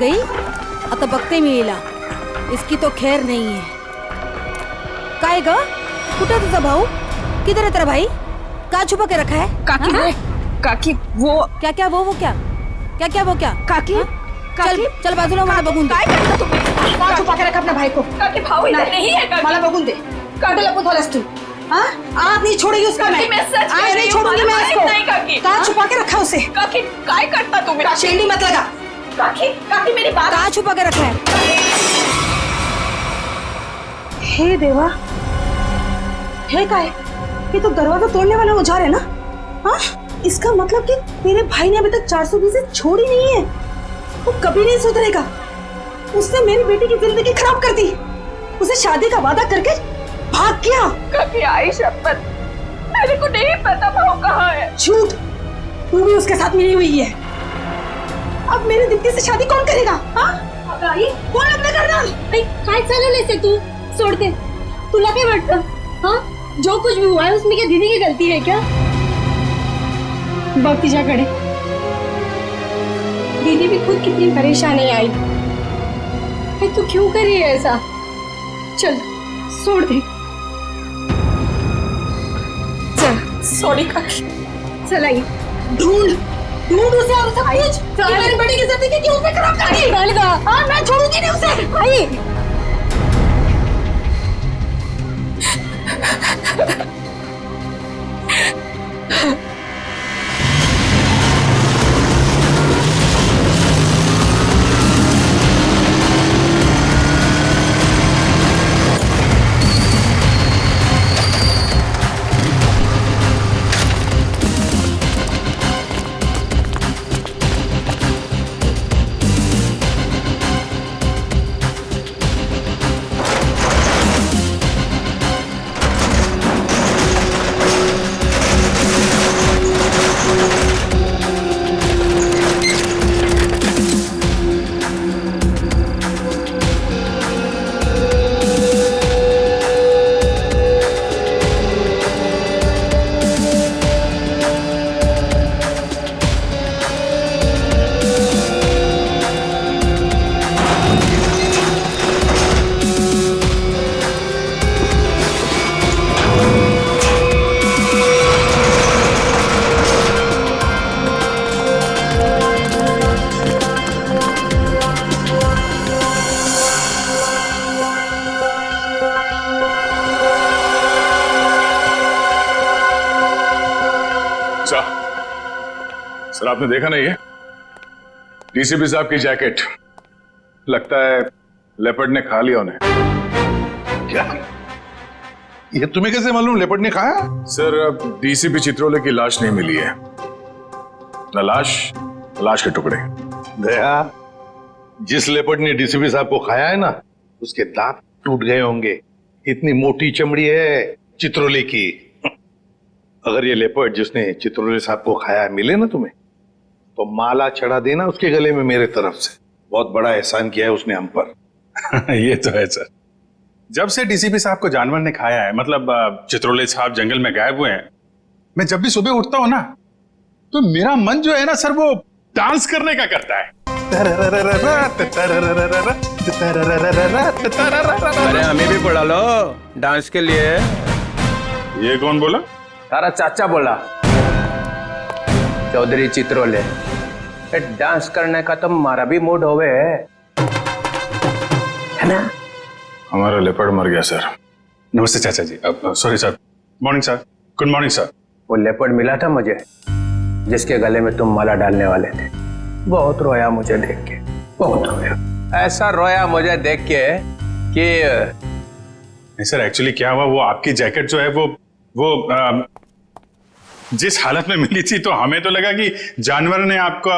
गई आता बघते मी हिला. इसकी तो खैर नहीं है. काय ग, कुठे तुझा भाऊ? किधर है तेरा भाई? क्या छुपा के रखा है? काकी वो, काकी वो क्या क्या वो क्या क्या क्या वो क्या? काकी चल चल बाजूला, मला बघून दे. काय करता तुम्ही? का छुपा के रखा अपने भाई को? काकी भाऊ इधर नहीं है काकी. मला बघून दे. काटे लपत वालास तू. हाँ? आज नहीं छोड़ेगी उसका मैं. मैं सच कह आज रही नहीं हूँ, छोड़ूंगी मैं मला इसको. नहीं काकी. कहाँ छुपा के रखा उसे? काकी काय करता तुम्ही? शेंडी मत लगा. काकी काकी मेरी बात. क्या छुपा के रखा है? हे देवा, हे काय? ये तो दरवाजा तोड़ने वाला औजार है ना? हाँ? इसका मतलब कि तेरे भाई ने अभी तक 420 से छोड़ी नहीं है. वो कभी नहीं सुधरेगा. उसने मेरी बेटी की जिंदगी खराब कर दी. उसे शादी का वादा करके भाग गया. काकी आई शपथ, मेरे को नहीं पता भाऊ कहाँ है. झूठ. तू भी उसके साथ मिली हुई है. अब मेरी दीप्ति से शादी कौन करेगा? हाँ? आई कौन लग्न करणार? काय चालवलंयस ते तू? सोड दे. तुला काय वाटतं? हाँ, जो कुछ भी हुआ है उसमें क्या दीदी की गलती है क्या? बघ तिच्याकडे. दीदी भी खुद कितनी परेशान है आई. तू क्यों कर रही है ऐसा? चल छोड़ दे. चल सॉरी काकी. चल आई. ढूंढ ढूंढ उसे और सब कुछ. मेरी बेटी की जिंदगी क्यों उसने खराब कर दी? हाँ, मैं छोड़ूंगी नहीं उसे. आई. सर आपने देखा नहीं है? डीसीपी साहब की जैकेट. लगता है लेपर्ड ने खा लिया उन्हें. क्या? ये तुम्हें कैसे मालूम लेपर्ड ने खाया? सर अब डीसीपी चित्रोले की लाश नहीं मिली है. न लाश के टुकड़े. दया, जिस लेपर्ड ने डीसीपी साहब को खाया है ना, उसके दांत टूट गए होंगे. इतनी मोटी चमड़ी है चित्रोले की. अगर ये लेपर्ड जिसने चित्रोले साहब को खाया है मिले ना तुम्हें, तो माला चढ़ा देना उसके गले में मेरे तरफ से. बहुत बड़ा एहसान किया है उसने हम पर. ये तो है सर. जब से डीसीपी साहब को जानवर ने खाया है, मतलब चित्रोले साहब जंगल में गायब हुए हैं, मैं जब भी सुबह उठता हूं ना, तो मेरा मन जो है ना सर, वो डांस करने का करता है. अरे हमें भी बुला लो डांस के लिए. ये कौन बोला? तारा चाचा बोला, चौधरी चित्रोले. डांस करने का तो हमारा भी मूड होवे है ना. हमारा लेपर्ड मर गया सर. नमस्ते चाचा जी. Sorry sir. Morning sir. Good morning sir. वो लेपर्ड मिला था मुझे, जिसके गले में तुम माला डालने वाले थे. बहुत रोया मुझे देख के, बहुत रोया. ऐसा रोया मुझे देख के कि नहीं सर, एक्चुअली क्या हुआ, वो आपकी जैकेट जो है वो जिस हालत में मिली थी, तो हमें तो लगा कि जानवर ने आपको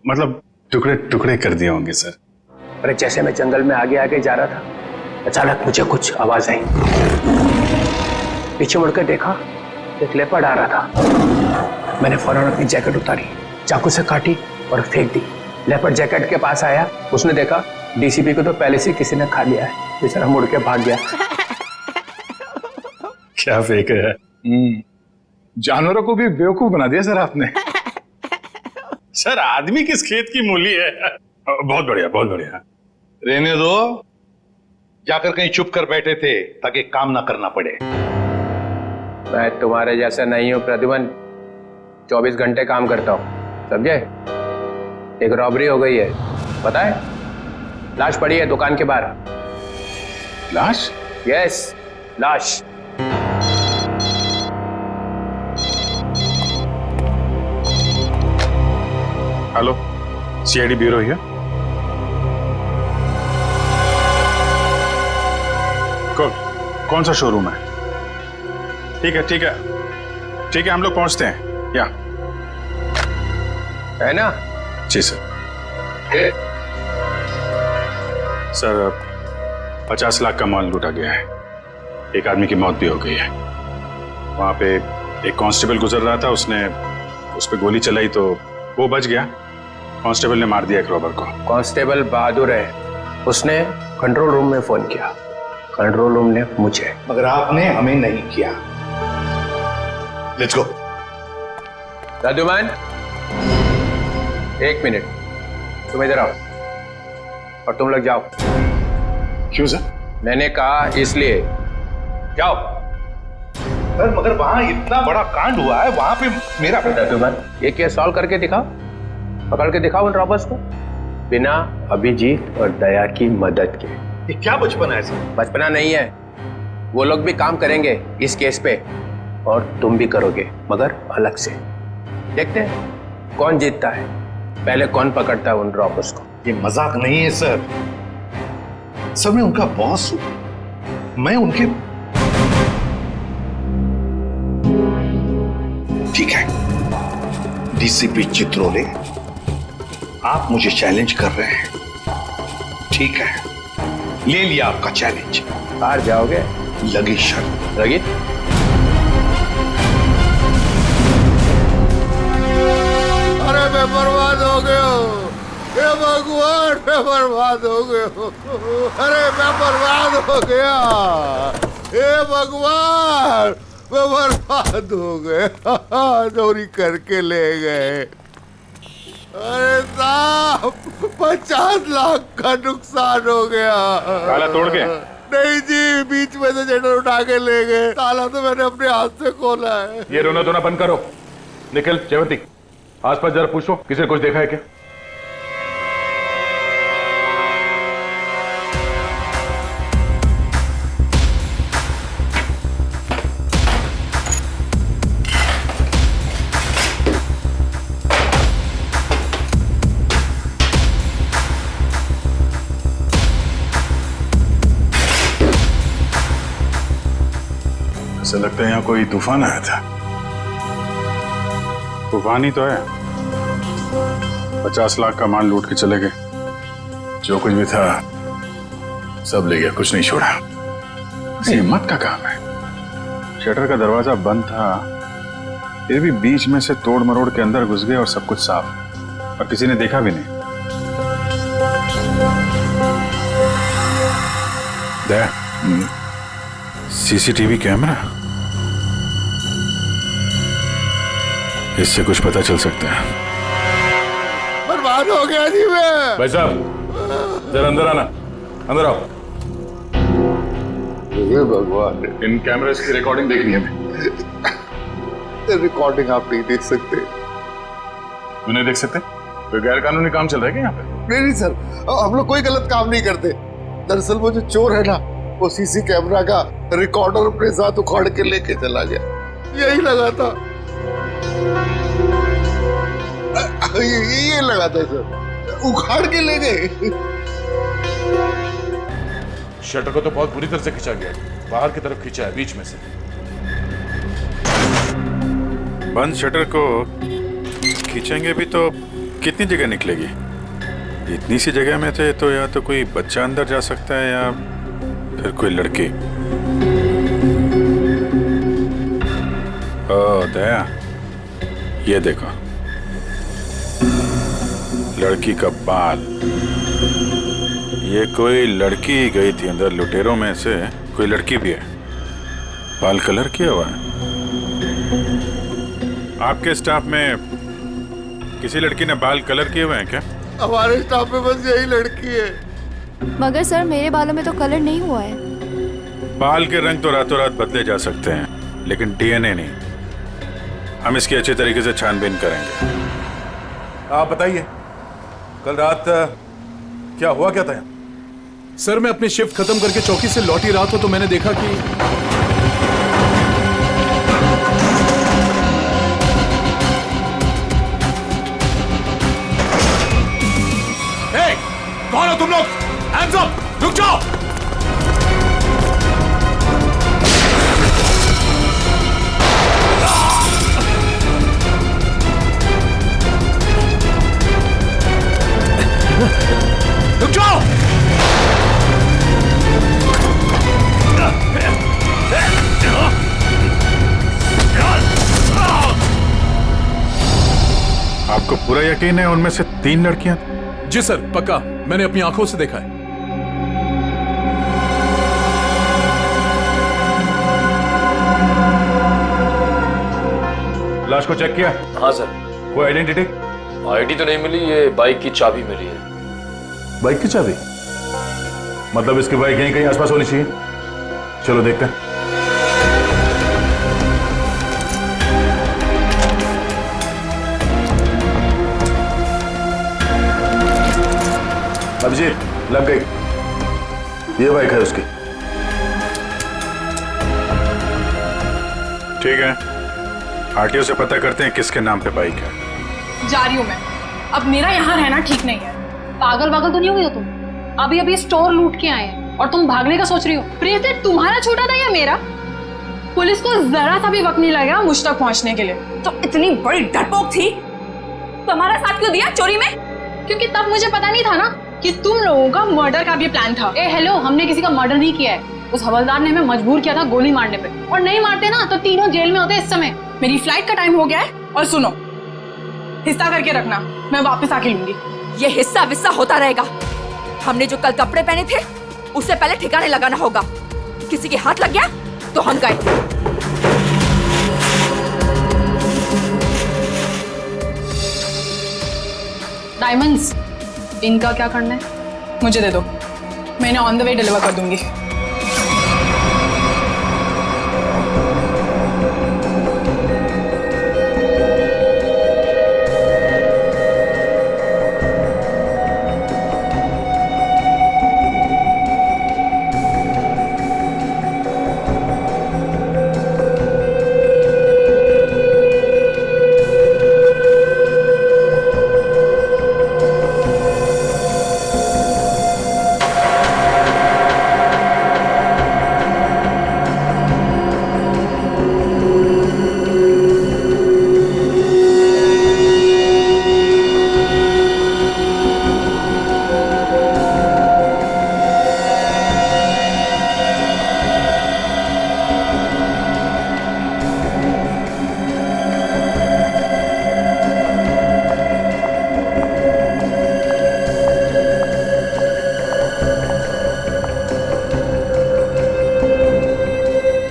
मतलब टुकड़े टुकड़े कर दिए होंगे सर. अरे जैसे मैं जंगल में आगे आगे जा रहा था, अचानक मुझे कुछ आवाज आई. पीछे मुड़कर देखा, एक लेपर्ड आ रहा था. मैंने फौरन अपनी जैकेट उतारी, चाकू से काटी और फेंक दी. लेपर्ड जैकेट के पास आया, उसने देखा डीसीपी को तो पहले से किसी ने खा लिया है. बेचारा मुड़ के भाग गया. क्या फेंक है. जानवरों को भी बेवकूफ बना दिया सर आपने. सर आदमी किस खेत की मूली है. बहुत बढ़िया, बहुत बढ़िया। रहने दो, जाकर कहीं चुप कर बैठे थे ताकि काम ना करना पड़े। मैं तुम्हारे जैसा नहीं हूँ प्रद्युमन, 24 घंटे काम करता हूँ, समझे? एक रॉबरी हो गई है, पता है? लाश पड़ी है दुकान के बाहर। लाश? यस, लाश। हेलो, सीआईडी ब्यूरो है? कौन सा शोरूम है? ठीक है ठीक है ठीक है, हम लोग पहुंचते हैं। या है ना? जी सर। सर 50 लाख का माल लूटा गया है, एक आदमी की मौत भी हो गई है। वहां पे एक कांस्टेबल गुजर रहा था, उसने उस पर गोली चलाई तो वो बच गया। कांस्टेबल ने मार दिया एक रॉबर को। कांस्टेबल बहादुर है, उसने कंट्रोल रूम में फोन किया, कंट्रोल रूम ने मुझे। मगर आपने हमें नहीं किया। Let's go. प्रद्युमन, 1 मिनट, तुम इधर आओ और तुम लोग जाओ। क्यों सर? मैंने कहा इसलिए, जाओ। सर मगर वहां इतना बड़ा कांड हुआ है, वहां पे मेरा प्रद्युमन, ये केस सॉल्व करके दिखाओ, पकड़ के दिखाओ उन रॉबर्स को, बिना अभिजीत और दया की मदद के। ये क्या बचपन है सर? बचपना नहीं है, वो लोग भी काम करेंगे इस केस पे और तुम भी करोगे, मगर अलग से। देखते हैं कौन जीतता है, पहले कौन पकड़ता है उन रॉबर्स को। ये मजाक नहीं है सर। सर मैं उनका बॉस हूं, मैं उनके। ठीक है डीसीपी चित्रोले, आप मुझे चैलेंज कर रहे हैं, ठीक है, ले लिया आपका चैलेंज। हार जाओगे? लगी शर्त। लगी? अरे मैं बर्बाद हो गया हूँ, हे भगवान, मैं बर्बाद हो गया हूँ। अरे मैं बर्बाद हो गया, हे भगवान, मैं बर्बाद हो गया। चोरी करके ले गए। अरे साहब 50 लाख का नुकसान हो गया। ताला तोड़ के? नहीं जी, बीच में से शटर उठा के ले गए। ताला तो मैंने अपने हाथ से खोला है। ये रोना धोना बंद करो। निखिल, जयवंती, आसपास जरा पूछो, किसी ने कुछ देखा है क्या? ऐसा लगता है यहाँ कोई तूफान आया था। तूफान ही तो है। 50 लाख का माल लूट के चले गए, जो कुछ भी था सब ले गया, कुछ नहीं छोड़ा। हिम्मत का काम है। शटर का दरवाजा बंद था, फिर भी बीच में से तोड़ मरोड़ के अंदर घुस गए और सब कुछ साफ, और किसी ने देखा भी नहीं। सीसीटीवी कैमरा, इससे कुछ पता चल सकता है। बर्बाद हो गया जी मैं। भाई साहब जरा अंदर आना, अंदर आओ। हे भगवान, इन कैमरास की रिकॉर्डिंग देखनी है हमें। रिकॉर्डिंग आप नहीं देख सकते। क्यों नहीं देख सकते? कोई गैर कानूनी काम चल रहा है क्या यहाँ पे? नहीं सर, हम लोग कोई गलत काम नहीं करते। दरअसल वो जो चोर है ना, वो सीसी कैमरा का रिकॉर्डर अपने साथ उखाड़ के लेके चला गया। यही लगा था, ये लगा था सर, उखाड़ के ले गए। शटर को तो बहुत बुरी तरह से खींचा गया, बाहर की तरफ खींचा है, बीच में से। बंद शटर को खींचेंगे भी तो कितनी जगह निकलेगी? इतनी सी जगह में थे तो या तो कोई बच्चा अंदर जा सकता है या फिर कोई लड़की। ओ दया, ये देखो, लड़की का बाल। ये कोई लड़की गई थी अंदर, लुटेरों में से कोई लड़की भी है। बाल कलर किया हुआ है। आपके स्टाफ में किसी लड़की ने बाल कलर किए हुए हैं क्या? हमारे स्टाफ में बस यही लड़की है। मगर सर मेरे बालों में तो कलर नहीं हुआ है। बाल के रंग तो रातों रात बदले जा सकते हैं, लेकिन डीएनए नहीं। हम इसकी अच्छी तरीके से छानबीन करेंगे। आप बताइए, कल रात क्या हुआ क्या था यहाँ? सर मैं अपनी शिफ्ट खत्म करके चौकी से लौट ही रहा था तो मैंने देखा कि कौन हो तुम लोग? Hands up! रुक जाओ! रुक जाओ! आपको पूरा यकीन है उनमें से 3 लड़कियां? जी सर पक्का, मैंने अपनी आंखों से देखा है। लाश को चेक किया? हाँ सर। कोई आइडेंटिटी? आईडी तो नहीं मिली, ये बाइक की चाबी मिली है। बाइक की चाबी? मतलब इसकी बाइक यहीं कहीं आसपास होनी चाहिए। चलो देखते हैं। अभिजीत, लग गई। ये बाइक है उसकी। ठीक है, आरटीओ से पता करते हैं किसके नाम पे बाइक है। जा रही हूँ मैं। अब मेरा यहाँ रहना ठीक नहीं है। पागल वागल तो नहीं हो गई हो तुम? अभी अभी स्टोर लूट के आए हैं और तुम भागने का सोच रही हो। प्रियते तुम्हारा छोटा था या मेरा? पुलिस को जरा सा भी वक्त नहीं लगा मुझ तक पहुंचने के लिए। तो इतनी बड़ी डरपोक थी तो हमारा साथ क्यों दिया चोरी में? क्योंकि तब मुझे पता नहीं था ना कि तुम लोगों का मर्डर का भी प्लान था। ए हेलो, हमने किसी का मर्डर नहीं किया है। उस हवलदार ने हमें मजबूर किया था गोली मारने पे, और नहीं मारते ना तो तीनों जेल में होते इस समय। मेरी फ्लाइट का टाइम हो गया है और सुनो, हिस्सा करके रखना, मैं वापस आके लूंगी। ये हिस्सा विस्सा होता रहेगा। हमने जो कल कपड़े पहने थे उससे पहले ठिकाने लगाना होगा। किसी के हाथ लग गया तो हम गए। डायमंड्स, इनका क्या करना है? मुझे दे दो, मैं इन्हें ऑन द वे डिलीवर कर दूंगी।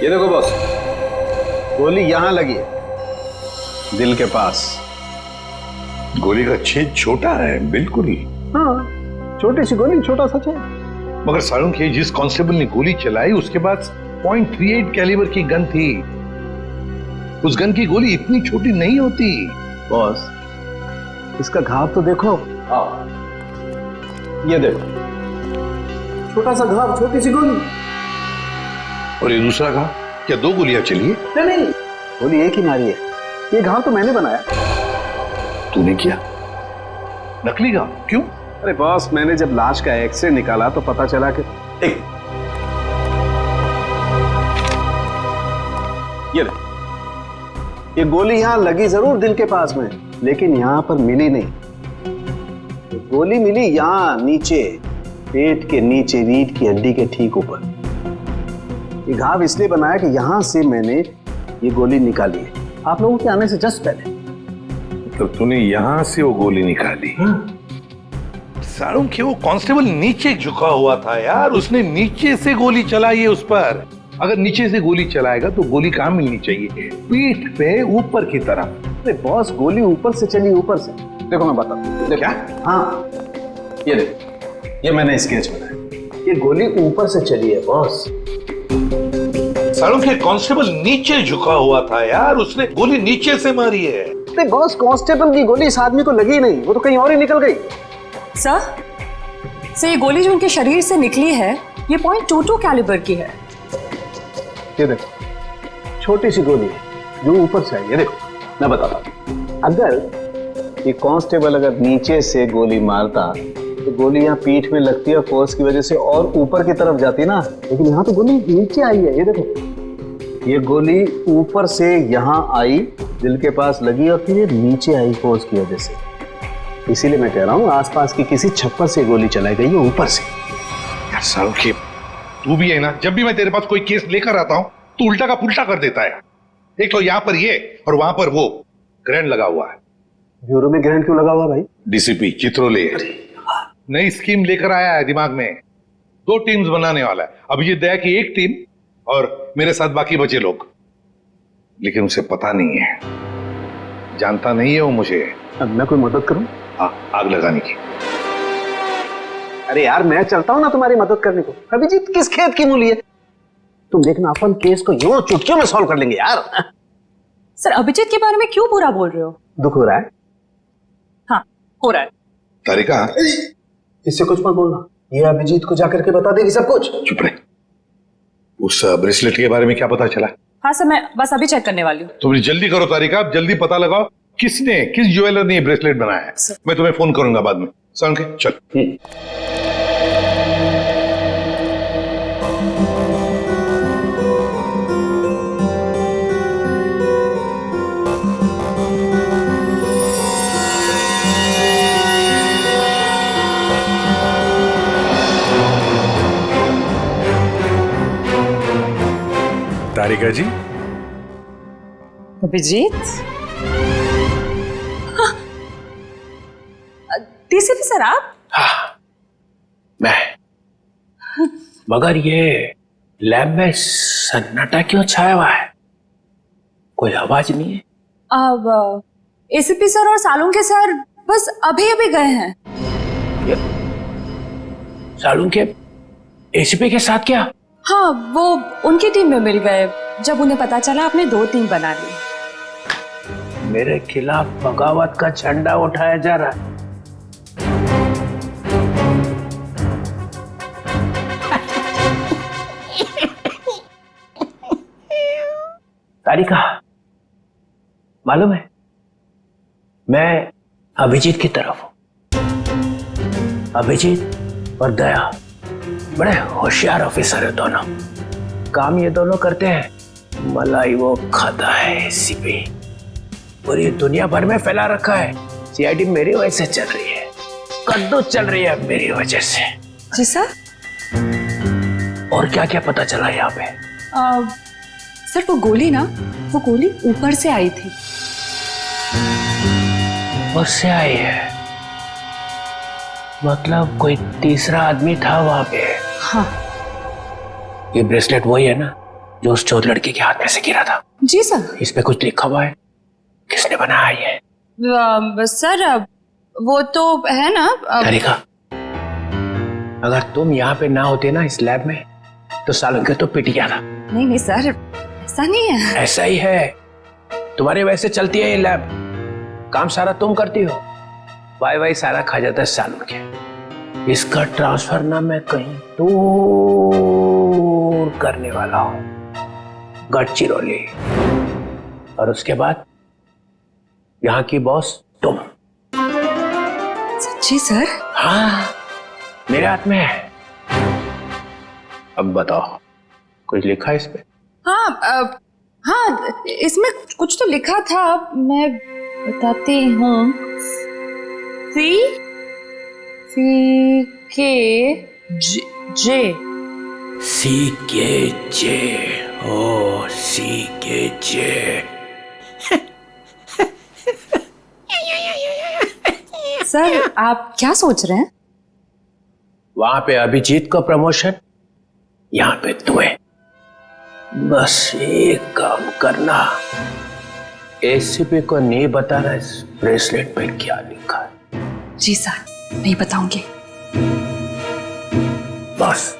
ये देखो बॉस, गोली यहां लगी है, दिल के पास। गोली का छेद छोटा है, बिल्कुल। हाँ, छोटी सी गोली, छोटा सा छेद। मगर सारुण के जिस कांस्टेबल ने गोली चलाई उसके पास .38 कैलिबर की गन थी। उस गन की गोली इतनी छोटी नहीं होती। बॉस, इसका घाव तो देखो। हाँ, ये देखो, छोटा सा घाव, छोटी सी गोली। और ये दूसरा घाव? क्या 2 गोलियां चली है? नहीं, गोली एक ही मारी है। ये घाव तो मैंने बनाया। तूने किया? नकली घाव? क्यों? अरे बॉस, मैंने जब लाश का एक्सरे निकाला तो पता चला कि ये गोली यहां लगी जरूर दिल के पास में, लेकिन यहां पर मिली नहीं। गोली मिली यहां नीचे, पेट के नीचे, रीढ़ की हड्डी के ठीक ऊपर। ये घाव इसलिए बनाया कि यहां से मैंने ये गोली निकाली है आप लोगों के आने से जस्ट पहले। मतलब तूने यहां से वो गोली निकाली? सारुण के वो कांस्टेबल नीचे झुका हुआ था यार, उसने नीचे से गोली चलाई है उस पर। अगर नीचे से गोली चलाएगा तो गोली कहाँ मिलनी चाहिए? पीठ पे ऊपर की तरफ। अरे बॉस, गोली ऊपर से चली, ऊपर से। देखो मैं बताता हूँ। क्या? हाँ, ये देखो, ये मैंने स्केच बनाया। ये गोली ऊपर से चली है बॉस। सालों के कांस्टेबल नीचे झुका हुआ था यार, उसने गोली नीचे से मारी है। अरे बॉस, कांस्टेबल की गोली इस आदमी को लगी नहीं, वो तो कहीं और ही निकल गई। सर ये गोली जो उनके शरीर से निकली है ये .22 कैलिबर की है। ये देखो, छोटी सी गोली है जो ऊपर से आई है। देखो मैं बताता हूँ, अगर ये कांस्टेबल अगर नीचे से गोली मारता तो गोली यहाँ पीठ में लगती है, फोर्स की वजह से और ऊपर की तरफ जाती ना, लेकिन यहाँ तो गोली नीचे आई है। ये देखो, ये गोली ऊपर से यहाँ आई, दिल के पास लगी और फिर ये नीचे आई फोर्स की वजह से। इसीलिए मैं कह रहा हूँ आसपास की किसी छप्पर से गोली चलाई गई है ऊपर से। यार सालों के, तू भी है ना, जब भी मैं तेरे पास कोई केस लेकर आता हूँ तो उल्टा का पुल्टा कर देता है। एक तो यहाँ पर ये और वहां पर वो ग्रैंड लगा हुआ है। ब्यूरो में ग्रैंड क्यों लगा हुआ भाई? डीसीपी चित्रोले नई स्कीम लेकर आया है दिमाग में। 2 टीम्स बनाने वाला है। अभिजीत दया की एक टीम और मेरे साथ बाकी बचे लोग। लेकिन उसे पता नहीं है, जानता नहीं है वो मुझे। अब मैं कोई मदद करूं? आग लगाने की। अरे यार, मैं चलता हूं ना तुम्हारी मदद करने को। अभिजीत किस खेत की मूली है? तुम देखना, अपन केस को यूं चुटकियों में सॉल्व कर लेंगे यार। सर अभिजीत के बारे में क्यों बुरा बोल रहे हो? दुख हो रहा है? हाँ हो रहा है। तारिका, इससे कुछ मत बोलना, ये अभिजीत को जाकर के बता देगी सब कुछ। चुप रहे। उस ब्रेसलेट के बारे में क्या पता चला? हाँ सर, मैं बस अभी चेक करने वाली हूँ। तुम जल्दी करो तारिका, जल्दी पता लगाओ किस ज्वेलर ने ये ब्रेसलेट बनाया है। मैं तुम्हें फोन करूंगा बाद में। सुन के चल। तारिका जी, अभिजीत, डीसीपी सर आप? हाँ मैं, मगर ये लैब में सन्नाटा क्यों छाया हुआ है? कोई आवाज नहीं है। अब एसीपी सर और सालुंके सर बस अभी अभी गए हैं। सालुंके एसीपी के साथ क्या? हाँ, वो उनकी टीम में मिल गए जब उन्हें पता चला आपने 2 टीम बना ली। मेरे खिलाफ बगावत का झंडा उठाया जा रहा है। तारिका, मालूम है मैं अभिजीत की तरफ हूं। अभिजीत और दया बड़े होशियार ऑफिसर है दोनों। काम ये दोनों करते हैं, मलाई वो खाता है एसीपी। पूरी दुनिया भर में फैला रखा है। सीआईडी मेरी वजह से चल रही है, कद्दू चल रही है मेरी वजह से। जी सर। और क्या क्या पता चला यहाँ पे? सर वो गोली ऊपर से आई थी। उससे आई है? मतलब कोई तीसरा आदमी था वहां पे? हाँ। ये ब्रेसलेट वही है ना जो उस चौथ लड़की के हाथ में से गिरा था? जी सर। इस पे कुछ लिखा हुआ है? किसने बनाया ये? सर वो तो है ना। तारिका, अगर तुम यहाँ पे ना होते ना इस लैब में तो सालुंके तो पिट गया था। नहीं सर, ऐसा नहीं है। ऐसा ही है। तुम्हारे वैसे चलती है ये लैब, काम सारा तुम करती हो, वाई सारा खा जाता है सालुंके। इसका ट्रांसफर ना मैं कहीं दूर करने वाला हूं, गढ़चिरौली। और उसके बाद यहाँ की बॉस तुम। सच्ची सर? हाँ, मेरे हाथ में है। अब बताओ, कुछ लिखा है इस पे? हाँ, इसमें कुछ तो लिखा था, मैं बताती हूँ। सी के जे। ओ सी के जे। सर आप क्या सोच रहे हैं? वहां पे अभिजीत को प्रमोशन, यहाँ पे तुम्हें। बस एक काम करना, एसीपी को नहीं बताना इस ब्रेसलेट पे क्या लिखा है। जी सर, नहीं बताऊंगी। बस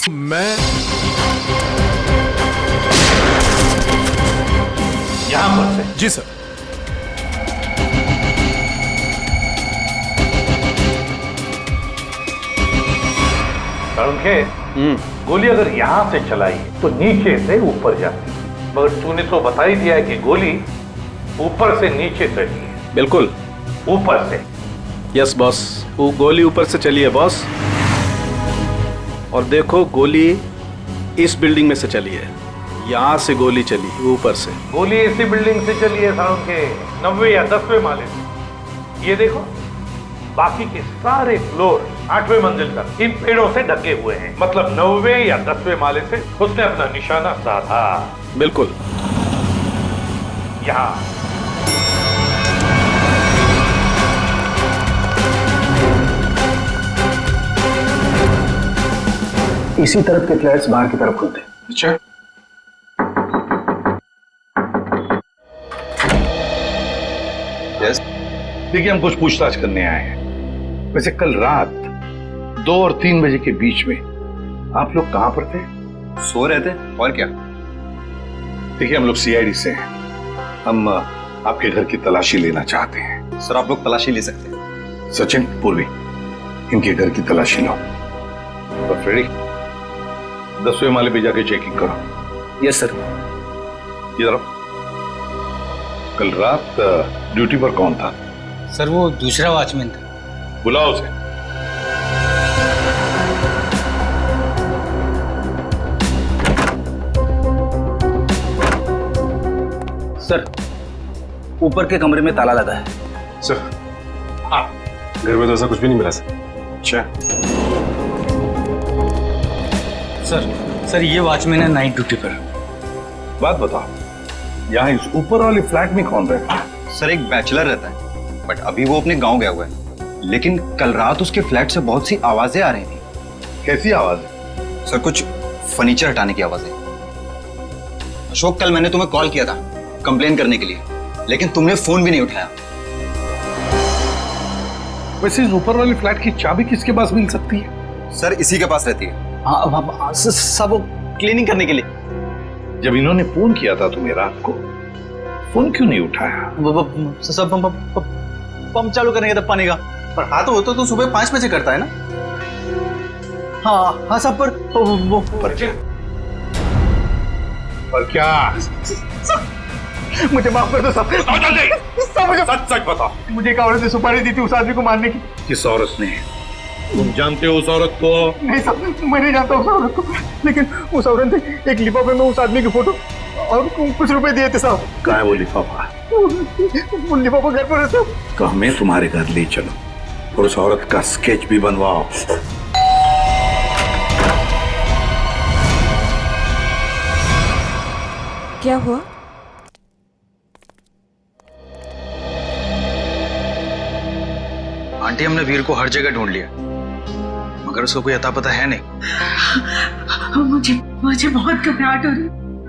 मैं यहां पर से। जी सर। गोली अगर यहां से चलाई तो नीचे से ऊपर जाती, मगर तूने तो बता ही दिया है कि गोली ऊपर से नीचे चली है। बिल्कुल ऊपर से। यस बॉस, वो गोली ऊपर से चली है बॉस। और देखो गोली इस बिल्डिंग में से चली है, यहाँ से गोली चली ऊपर से। गोली इसी बिल्डिंग से चली है साउंड के 90 या 10वें माले से। ये देखो बाकी के सारे फ्लोर 8वें मंजिल तक इन पेड़ों से ढके हुए हैं, मतलब 9वें या 10वें माले से उसने अपना निशाना साधा। बिल्कुल। यहाँ इसी तरफ के फ्लैट्स बाहर की तरफ खुलते हैं। अच्छा, देखिए हम कुछ पूछताछ करने आए हैं। वैसे कल रात 2 और 3 बजे के बीच में आप लोग कहां पर थे? सो रहे थे, और क्या। देखिए हम लोग सीआईडी से हैं, हम आपके घर की तलाशी लेना चाहते हैं। सर आप लोग तलाशी ले सकते हैं। सचिन, पूर्वी, इनके घर की तलाशी लो। और फ्रेडी, 10वें माले पे जाके चेकिंग करो। Yes sir. इधर आओ। कल रात ड्यूटी पर कौन था? सर वो दूसरा वॉचमैन था। बुलाओ उसे। सर ऊपर के कमरे में ताला लगा है। सर घर में तो ऐसा कुछ भी नहीं मिला सर। अच्छा सर ये वॉचमैन है नाइट ड्यूटी पर। बात बताओ, यहाँ इस ऊपर वाले फ्लैट में कौन रहता है? सर एक बैचलर रहता है, बट अभी वो अपने गांव गया हुआ है। लेकिन कल रात उसके फ्लैट से बहुत सी आवाजें आ रही थी। कैसी आवाज? सर कुछ फर्नीचर हटाने की आवाजें। अशोक, कल मैंने तुम्हें कॉल किया था कंप्लेन करने के लिए, लेकिन तुमने फोन भी नहीं उठाया। वैसे इस ऊपर वाले फ्लैट की चाबी किसके पास मिल सकती है? सर इसी के पास रहती है। हाँ सब वो क्लीनिंग करने के लिए। जब इन्होंने फोन किया था तुम्हें रात को, फोन क्यों नहीं उठाया? सब पंप चालू करने का था पानी का। पर हाँ तो वो तो सुबह 5 बजे करता है ना। हाँ सब पर क्या? पर क्या? मुझे माफ कर दो सब मुझे सच बताओ, मुझे एक औरत ने सुपारी दी थी उस आदमी को मारने की। किस औरत ने? तुम जानते हो उस औरत को? नहीं सर, मैं नहीं जानता उस औरत को, लेकिन उस औरत ने एक लिफाफे में उस आदमी की फोटो और कुछ रुपए दिए थे साहब। कहाँ है वो लिफाफा? वो लिफाफा घर पर है साहब। तो हमें तुम्हारे घर ले चलो और उस औरत का स्केच भी बनवाओ। क्या हुआ? आंटी हमने वीर को हर जगह ढूंढ लिया, मगर उसको कोई अता पता है नहीं। मुझे बहुत घबराहट हो रही।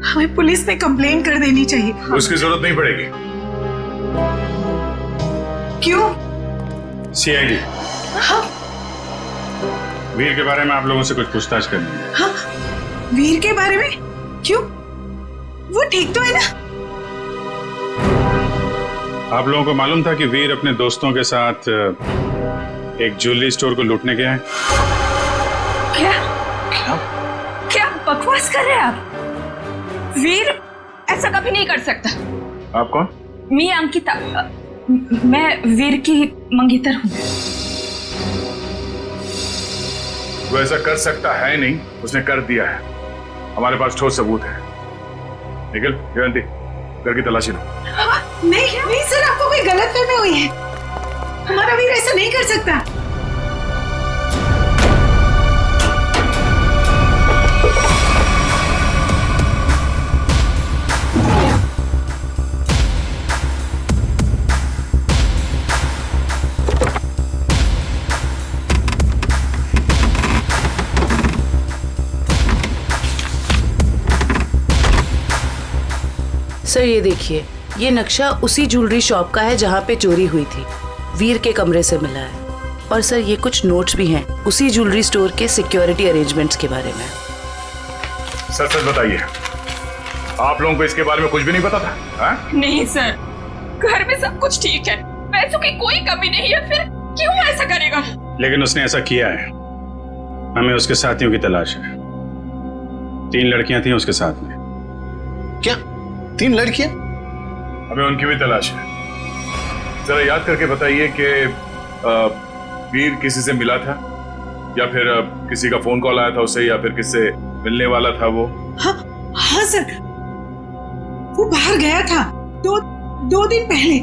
हमें पुलिस में कंप्लेन कर देनी चाहिए। उसकी जरूरत नहीं पड़ेगी। क्यों? सीआईडी हाँ? वीर के बारे में आप लोगों से कुछ पूछताछ करनी है। हाँ? वीर के बारे में? क्यों? वो ठीक तो है ना? आप लोगों को मालूम था कि वीर अपने दोस्तों के साथ एक ज्वेलरी स्टोर को लूटने गए हैं? क्या बकवास कर रहे हैं आप? वीर ऐसा कभी नहीं कर सकता। आप कौन? मैं अंकिता, मैं वीर की मंगेतर हूँ। वो ऐसा कर सकता है नहीं, उसने कर दिया है। हमारे पास ठोस सबूत है। निखिल, जयंती, घर की तलाशी लो। नहीं सर, आपको कोई गलतफहमी हुई है। हमारा वीर ऐसा नहीं कर सकता। सर ये देखिए, ये नक्शा उसी ज्वेलरी शॉप का है जहाँ पे चोरी हुई थी। वीर के कमरे से मिला है। और सर ये कुछ नोट्स भी हैं उसी ज्वेलरी स्टोर के सिक्योरिटी अरेंजमेंट्स के बारे में। सच सच बताइए, आप लोगों को इसके बारे में कुछ भी नहीं पता था? हा? नहीं सर, घर में सब कुछ ठीक है, पैसों की कोई कमी नहीं है, फिर क्यों ऐसा करेगा? लेकिन उसने ऐसा किया है। हमें उसके साथियों की तलाश है। 3 लड़कियां थी उसके साथ में। क्या 3 लड़कियां? हमें उनकी भी तलाश है। जरा याद करके बताइए कि वीर किसी से मिला था या फिर किसी का फोन कॉल आया था उसे, या फिर किससे मिलने वाला था वो? हाँ सर, वो बाहर गया था 2 दिन पहले,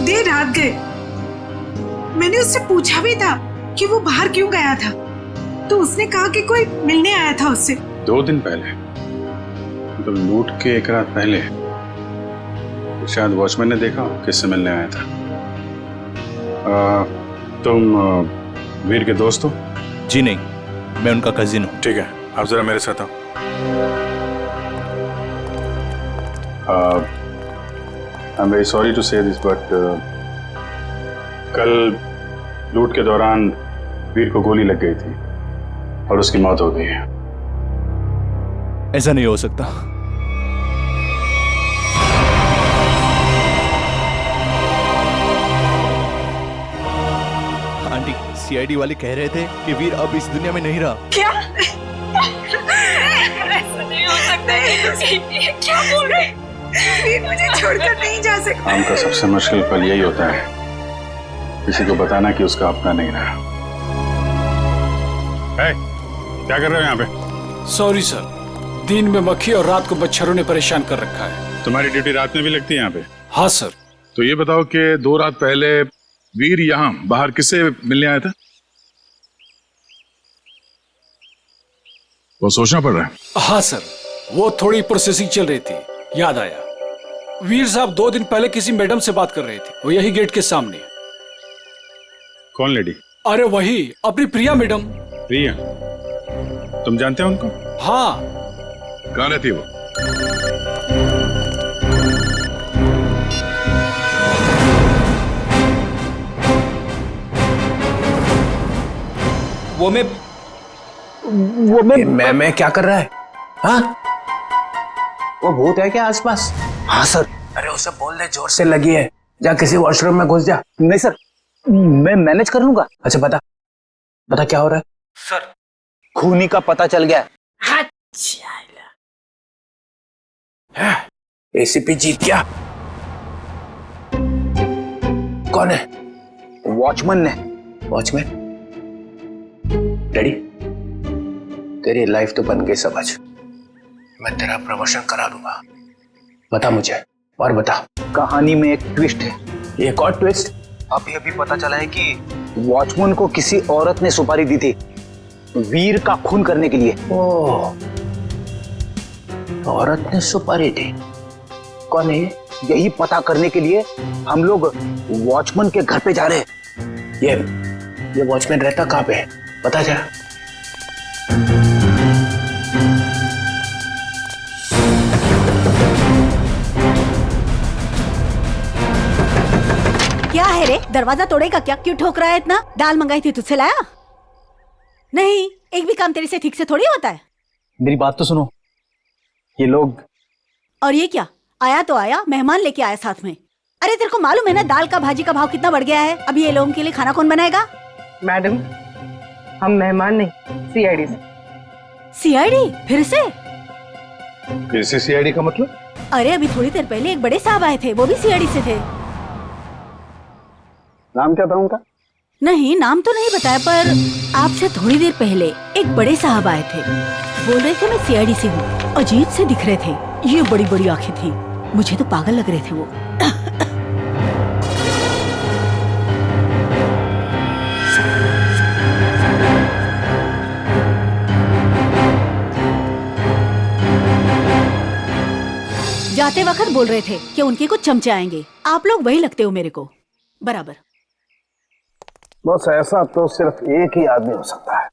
देर रात गए। मैंने उससे पूछा भी था कि वो बाहर क्यों गया था, तो उसने कहा कि कोई मिलने आया था उससे। 2 दिन पहले? तो लूट के 1 रात पहले तो शायद वॉचमैन ने देखा किससे मिलने आया था। तुम वीर के दोस्त हो? जी नहीं, मैं उनका कजिन हूँ। ठीक है, आप जरा मेरे साथ आओ। I am very sorry to say this, but कल लूट के दौरान वीर को गोली लग गई थी और उसकी मौत हो गई है। ऐसा नहीं हो सकता। आंटी, सीआईडी वाले कह रहे थे कि वीर अब इस दुनिया में नहीं रहा। क्या? ऐसा नहीं हो सकता है। क्या बोल रहे? वीर मुझे छोड़कर नहीं जा सकता। काम का सबसे मुश्किल पल यही होता है, किसी को बताना कि उसका अपना नहीं रहा। क्या कर रहे हो यहाँ पे? सॉरी सर, दिन में मक्खी और रात को मच्छरों ने परेशान कर रखा है। तुम्हारी ड्यूटी रात में भी लगती है यहाँ पे? हाँ सर। तो ये बताओ कि 2 रात पहले वीर यहाँ बाहर किससे मिलने आया था? वो सोचना पड़ रहा है। हाँ सर, वो थोड़ी प्रोसेसिंग चल रही थी, याद आया। वीर साहब 2 दिन पहले किसी मैडम से बात कर रहे थे, वो यही गेट के सामने। कौन लेडी? अरे वही, अपनी प्रिया मैडम। प्रिया? तुम जानते हो उनको? हाँ। कहाँ रहती है वो? मैं क्या कर रहा है? हाँ? वो भूत है क्या आसपास? हाँ सर। अरे उसे बोल दे जोर से लगी है, जा किसी वॉशरूम में घुस जा। नहीं सर, मैं मैनेज कर लूंगा। अच्छा बता क्या हो रहा है? सर, खूनी का पता चल गया। एसीपी जीत गया। कौन है? वॉचमैन ने। वॉचमैन? डैडी, तेरी लाइफ तो बन गई समझ। मैं तेरा प्रमोशन करा दूंगा। बता मुझे, और बता। कहानी में एक ट्विस्ट है। एक और ट्विस्ट? अभी पता चला है कि वॉचमैन को किसी औरत ने सुपारी दी थी वीर का खून करने के लिए। ओह, औरत ने सुपारी दी? कौन है? यही पता करने के लिए हम लोग वॉचमैन के घर पे जा रहे हैं। ये वॉचमैन रहता कहाँ पे है, पता क्या? क्या है रे, दरवाजा तोड़ेगा क्या? क्यों ठोक रहा है इतना? दाल मंगाई थी, तुझसे लाया नहीं? एक भी काम तेरे से ठीक से थोड़ी होता है। मेरी बात तो सुनो, ये लोग। और ये क्या? आया तो आया, मेहमान लेके आया साथ में। अरे तेरे को मालूम है ना दाल का भाजी का भाव कितना बढ़ गया है? अभी ये लोगों के लिए खाना कौन बनाएगा? मैडम, हम मेहमान नहीं, सीआईडी से। सीआईडी? फिर से सीआईडी का मतलब? अरे अभी थोड़ी देर पहले एक बड़े साहब आए थे, वो भी सीआईडी से थे। नाम क्या था उनका? नहीं, नाम तो नहीं बताया, पर आपसे थोड़ी देर पहले एक बड़े साहब आए थे, बोल रहे थे मैं सीआईडी से हूँ। अजीब से दिख रहे थे, ये बड़ी बड़ी आंखें थी, मुझे तो पागल लग रहे थे वो। जाते वक्त बोल रहे थे कि उनके कुछ चमचे आएंगे। आप लोग वही लगते हो मेरे को बराबर। बस ऐसा तो सिर्फ एक ही आदमी हो सकता है।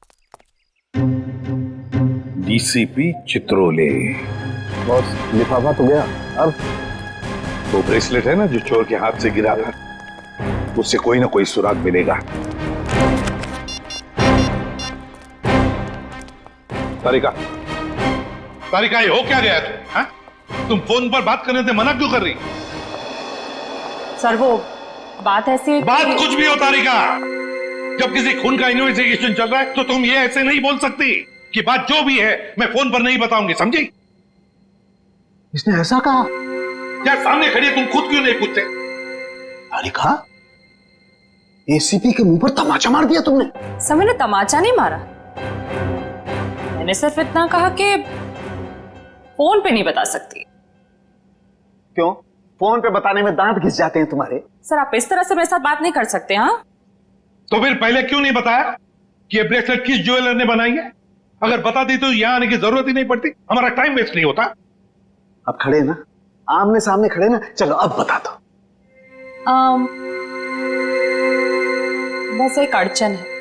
डीसीपी चित्रोले। बॉस लिफाफा तो गया। अब वो ब्रेसलेट है ना जो चोर के हाथ से गिरा था, उससे कोई ना कोई सुराग मिलेगा। तारिका, तारिका ये हो क्या गया तुम फोन पर बात करने से मना क्यों कर रही? सर वो बात ऐसी बात कुछ भी हो तारिका, जब किसी खून का इन्वेस्टिगेशन चल रहा है तो तुम ये ऐसे नहीं बोल सकती कि बात जो भी है मैं फोन पर नहीं बताऊंगी, समझी? इसने ऐसा कहा? क्या सामने खड़ी तुम खुद क्यों नहीं पूछते? तारिका, एसीपी के मुंह पर तमाचा मार दिया तुमने। सर मैंने तमाचा नहीं मारा, मैंने सिर्फ इतना कहा कि फोन पे नहीं बता सकती। क्यों? फोन पे बताने में दांत घिस जाते हैं तुम्हारे। सर आप इस तरह से मेरे साथ बात नहीं कर सकते। हाँ तो फिर पहले क्यों नहीं बताया कि ये ब्रेसलेट किस ज्वेलर ने बनाई है? अगर बताती तो यहां आने की जरूरत ही नहीं पड़ती, हमारा टाइम वेस्ट नहीं होता। अब खड़े ना, आमने सामने खड़े ना, चलो अब बता दो। बस एक अड़चन है।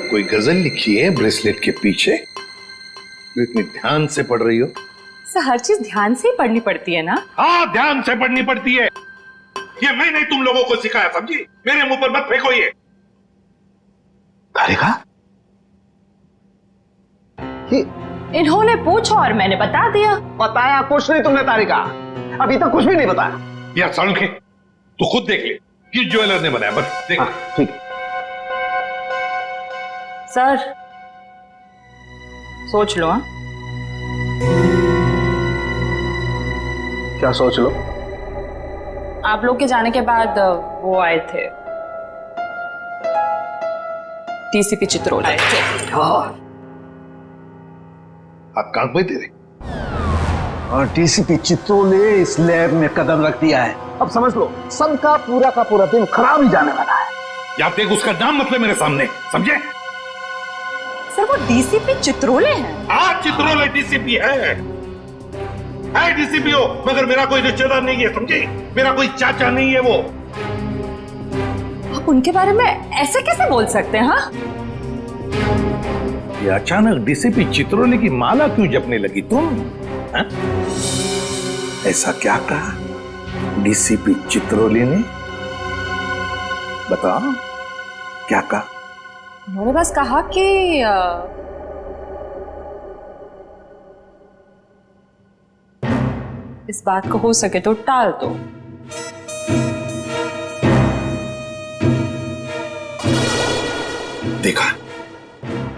कोई गजल लिखी है ब्रेसलेट के पीछे? इतनी ध्यान से पढ़ रही हो? सर हर चीज ध्यान से ही पढ़नी पड़ती है ना। हाँ ध्यान से पढ़नी पड़ती है, ये मैंने तुम लोगों को सिखाया, समझी? मेरे मुंह पर मत फेंको ये। तारिका, इन्होंने पूछा और मैंने बता दिया। बताया कुछ नहीं तुमने तारिका, अभी तक कुछ भी नहीं बताया। यार सड़के तू खुद देख ले किस ज्वेलर ने बनाया, बस देख। ठीक है सर, सोच लो। हाँ क्या सोच लो? आप लोग के जाने के बाद वो आए थे, डीसीपी चित्रोल आए थे। आप कांक पे तेरे और डीसीपी चित्रोल ने इस लैब में कदम रख दिया है। अब समझ लो सबका पूरा का पूरा दिन खराब ही जाने वाला है। या देख उसका नाम मतलब मेरे सामने, समझे? सर वो डीसीपी चित्रोले हैं। हाँ चित्रोले डीसीपी है डीसीपी हो, मगर मेरा कोई रिश्तेदार नहीं है, समझे? मेरा कोई चाचा नहीं है वो। आप उनके बारे में ऐसे कैसे बोल सकते हैं? हाँ ये अचानक डीसीपी चित्रोले की माला क्यों जपने लगी तुम? हा? ऐसा क्या कहा डीसीपी चित्रोले ने? बताओ क्या कहा? उन्होंने बस कहा कि इस बात को हो सके तो टाल दो। देखा,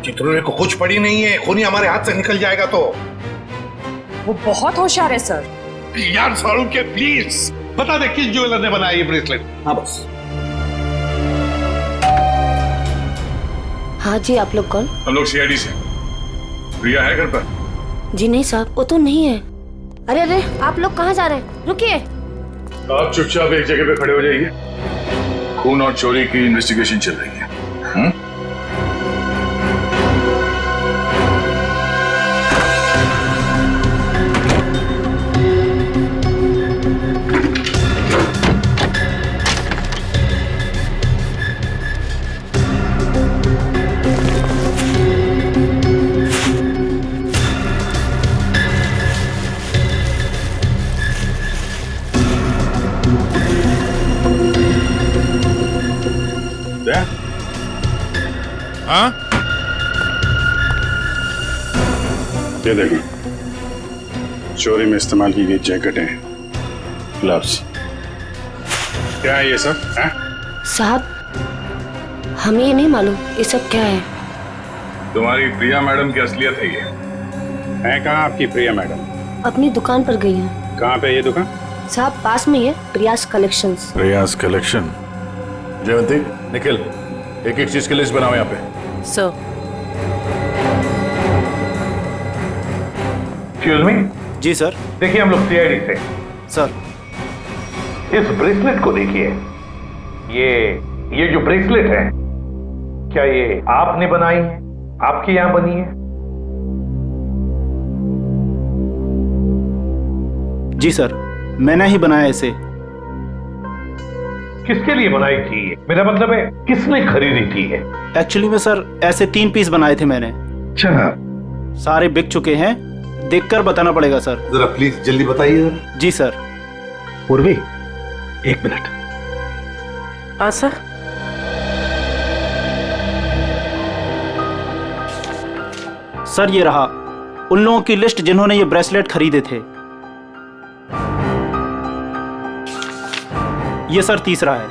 चित्रोले को कुछ पड़ी नहीं है, खूनी हमारे हाथ से निकल जाएगा तो। वो बहुत होशियार है सर। यार सारू के प्लीज बता दे किस ज्वेलर ने बनाया ये ब्रेसलेट? हाँ बस। हाँ जी, आप लोग कौन? हम लोग सीआईडी से। प्रिया है घर पर? जी नहीं साहब, वो तो नहीं है। अरे अरे, आप लोग कहाँ जा रहे हैं? रुकिए। आप चुपचाप एक जगह पे खड़े हो जाइए, खून और चोरी की इन्वेस्टिगेशन चल रही है। हाँ? ये देखो, चोरी में इस्तेमाल की गई जैकेटें, ग्लव्स। क्या है ये सब? साहब, हमें ये नहीं मालूम ये सब क्या है। तुम्हारी प्रिया मैडम की असलियत है ये। है कहाँ आपकी प्रिया मैडम? अपनी दुकान पर गई हैं। कहाँ पे ये दुकान? साहब पास में ही है, प्रियास कलेक्शंस। प्रियास कलेक्शन। जयवंती, निखिल, एक एक चीज की लिस्ट बनाओ यहाँ पे। सर। Excuse me. जी सर। देखिए हम लोग सीआईडी से। सर, इस ब्रेसलेट को देखिए, ये जो ब्रेसलेट है, क्या ये आपने बनाई है? आपके यहां बनी है? जी सर, मैंने ही बनाया इसे। किसके लिए बनाई थी? मेरा मतलब है किसने खरीदी थी ये? एक्चुअली में सर ऐसे 3 पीस बनाए थे मैंने। अच्छा, सारे बिक चुके हैं, देखकर बताना पड़ेगा सर। जरा प्लीज जल्दी बताइए। जी सर। पूर्वी 1 मिनट। हाँ सर। सर ये रहा उन लोगों की लिस्ट जिन्होंने ये ब्रेसलेट खरीदे थे। ये सर तीसरा है।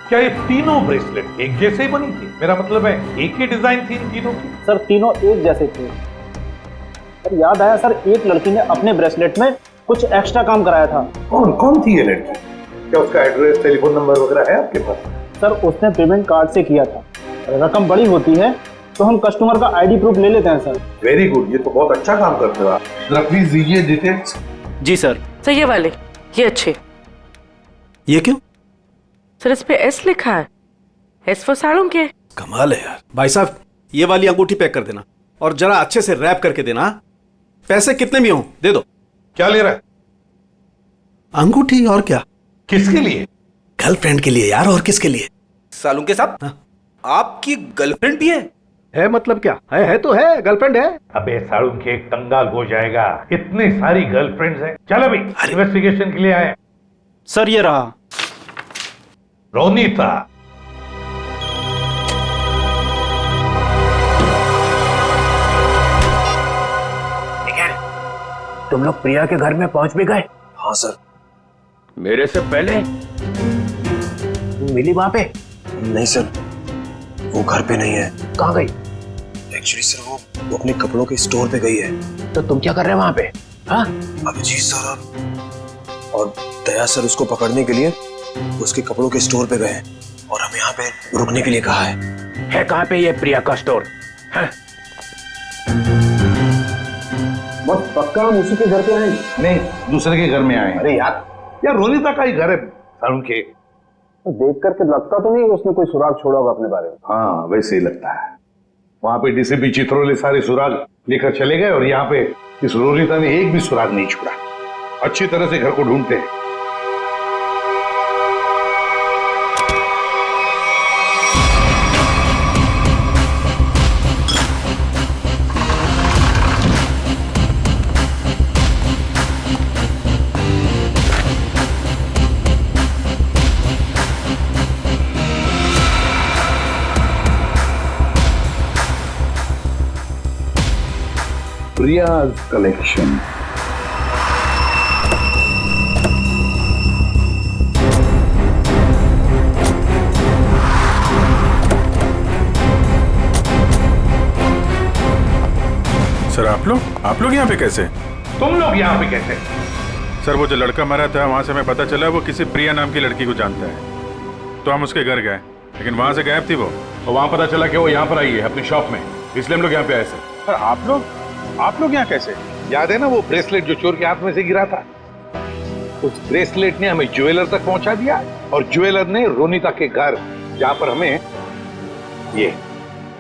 क्या ये तीनों ब्रेसलेट एक जैसे ही बनी थी? मेरा मतलब है एक ही डिजाइन थी इन तीनों की? सर तीनों एक जैसे थे। सर याद आया सर, एक लड़की ने अपने ब्रेसलेट में कुछ एक्स्ट्रा काम कराया था। कौन थी ये लड़की? क्या उसका एड्रेस, टेलीफोन नंबर वगैरह है आपके पास? सर उसने पेमेंट कार्ड से किया था। रकम बड़ी होती है तो हम कस्टमर का आईडी प्रूफ ले लेते हैं सर। वेरी गुड, ये तो बहुत अच्छा काम करते हो आप। जरा प्लीज ये डिटेल्स। जी सर। सर ये वाले, ये अच्छे। ये क्यों? सर इस पे एस लिखा है, एस फॉर साड़ों के। कमाल है यार। भाई साहब ये वाली अंगूठी पैक कर देना और जरा अच्छे से रैप करके देना। पैसे कितने भी हों दे दो। क्या ले रहा है? अंगूठी और क्या? किसके लिए? गर्लफ्रेंड के लिए यार, और किसके लिए? सालू के साथ आपकी गर्लफ्रेंड भी है मतलब क्या है तो है, गर्लफ्रेंड है। अबे साड़ू के कंगाल हो जाएगा, इतनी सारी गर्लफ्रेंड्स हैं। चल अभी इन्वेस्टिगेशन के लिए आए। सर ये रहा रोनीता। तुम लोग प्रिया के घर में पहुंच भी गए? हाँ सर। मेरे से पहले मिली वहां पे? नहीं सर, वो घर पे नहीं है। कहाँ गई? एक्चुअली सर वो अपने कपड़ों के स्टोर पे गई है। तो तुम क्या कर रहे हो वहां पे? हाँ? अभिजीत सर और दया सर उसको पकड़ने के लिए उसके कपड़ों के स्टोर पे गए हैं और हमें यहाँ पे रुकने के लिए कहा है। कहाँ पे ये प्रिया का स्टोर? बस पक्का हम उसी के घर पे आए? नहीं, दूसरे के घर में आए। अरे यार रोनीता का ही घर है साड़ू के। तो देख करके लगता तो नहीं है उसने कोई सुराग छोड़ा होगा अपने बारे में। हाँ वैसे ही लगता है। वहां पे डीसीपी चित्रोले सारे सुराग लेकर चले गए और यहाँ पे इस रोनीता ने एक भी सुराग नहीं छोड़ा। अच्छी तरह से घर को ढूंढते हैं। Priya's collection. सर आप लोग यहाँ पे कैसे? तुम लोग यहाँ पे कैसे? सर वो जो लड़का मरा था वहां से हमें पता चला वो किसी प्रिया नाम की लड़की को जानता है, तो हम उसके घर गए लेकिन वहां से गायब थी वो। और वहां पता चला कि वो यहाँ पर आई है अपनी शॉप में, इसलिए हम लोग यहाँ पे आए सर। सर आप लोग यहाँ कैसे? याद है ना वो ब्रेसलेट जो चोर के हाथ में से गिरा था? उस ब्रेसलेट ने हमें ज्वेलर तक पहुंचा दिया और ज्वेलर ने रोनीता के घर, जहां पर हमें ये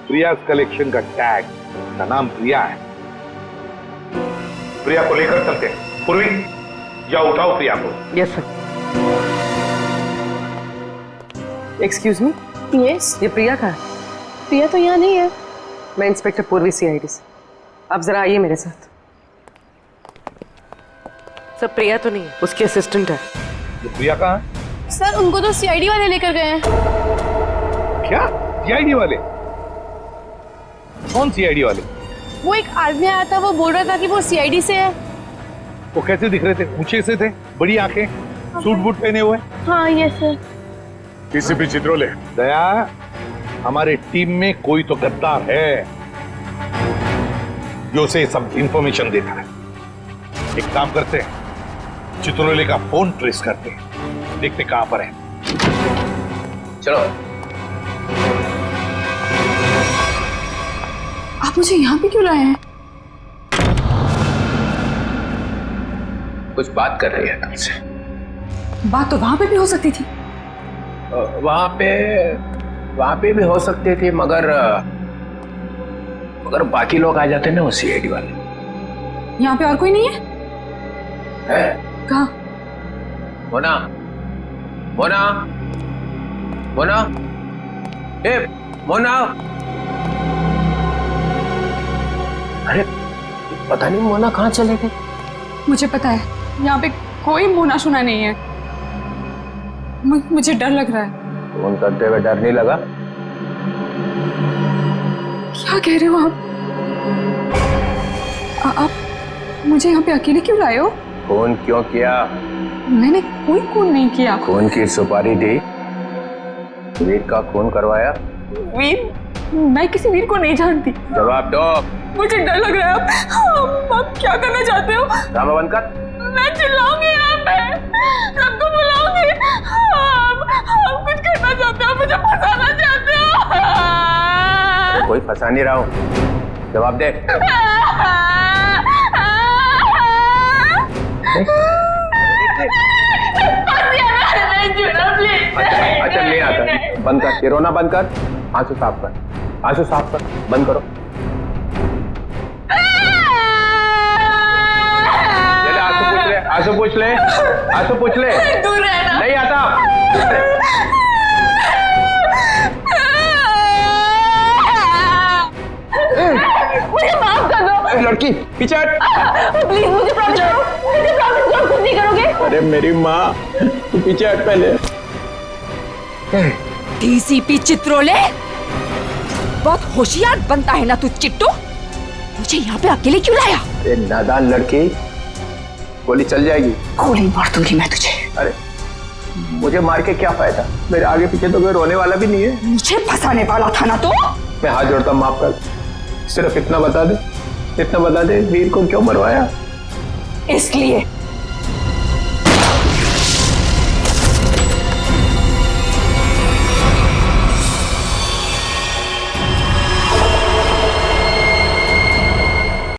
प्रिया कलेक्शन का टैग, का नाम प्रिया है। प्रिया को लेकर चलते हैं। पूर्वी जाओ, उठाओ प्रिया को। Yes sir. एक्सक्यूज मी। यस। ये प्रिया का? प्रिया तो यहाँ नहीं है। मैं इंस्पेक्टर पूर्वी सीआईडी से। आप जरा आइए मेरे साथ। सर प्रिया तो नहीं है, उसकी असिस्टेंट है। तो प्रिया कहाँ है? सर उनको तो सीआईडी वाले लेकर गए हैं। क्या सीआईडी वाले? कौन सीआईडी वाले? वो एक आदमी आया था, वो बोल रहा था कि वो सीआईडी से है। वो कैसे दिख रहे थे? ऊंचे से थे, बड़ी आंखें, सूट बूट पहने हुए। हाँ ये सर। डीसीपी चित्रोले। दया, हमारे टीम में कोई तो गद्दार है जो उसे सब इंफॉर्मेशन देता है। एक काम करते हैं, चित्रोले का फोन ट्रेस करते हैं, देखते कहां पर है। चलो। आप मुझे यहाँ पे क्यों लाए हैं? कुछ बात कर रही है तुमसे। बात तो वहां पे भी हो सकती थी। वहां पे भी हो सकती थी, मगर बाकी लोग आ जाते ना, वो सीआईडी वाले। यहाँ पे और कोई नहीं है? है? कहाँ? मोना, मोना, मोना, ए मोना, अरे पता नहीं मोना कहाँ चले गए। मुझे पता है यहाँ पे कोई मोना शुना नहीं है। मुझे डर लग रहा है। फोन करते हुए डर नहीं लगा? क्या कह रहे हो आप मुझे यहाँ पे अकेले क्यों लाए हो? फोन क्यों किया? मैंने कोई खून नहीं किया। खून की सुपारी दी, वीर का खून करवाया। वीर? मैं किसी वीर को नहीं जानती। जवाब दो। मुझे डर लग रहा है। आप क्या करना चाहते हो? ड्रामा बंद कर। मैं चिल्लाऊंगी यहाँ पे, सबको बुलाऊंगी। आप कुछ करना चाहते हो, मुझे फंसाना चाहते हो। कोई फंसा नहीं रहा हूँ, जवाब दे। अच्छा नहीं आता, बंद कर, ये रोना बंद कर, आंसू साफ कर, आंसू साफ कर, बंद करो। आंसू पूछ ले, आंसू पूछ ले। नहीं आता। मुझे माफ कर दो। लड़की पीछे हट। प्लीज मुझे प्रॉमिस करो, मुझे प्रॉमिस करो कुछ नहीं करोगे। अरे मेरी माँ, तू पीछे हट पहले। डीसीपी चित्रोले, बहुत होशियार बनता है ना तू चिट्टू। मुझे यहाँ पे अकेले क्यों लाया? नादान लड़की, गोली चल जाएगी। गोली मार दूंगी मैं तुझे। अरे मुझे मार के क्या फायदा? मेरे आगे पीछे तो कोई रोने वाला भी नहीं है। मुझे फंसाने वाला था ना तो। मैं हाथ जोड़ता हूँ, माफ कर। सिर्फ इतना बता दे, वीर को क्यों मरवाया? इसलिए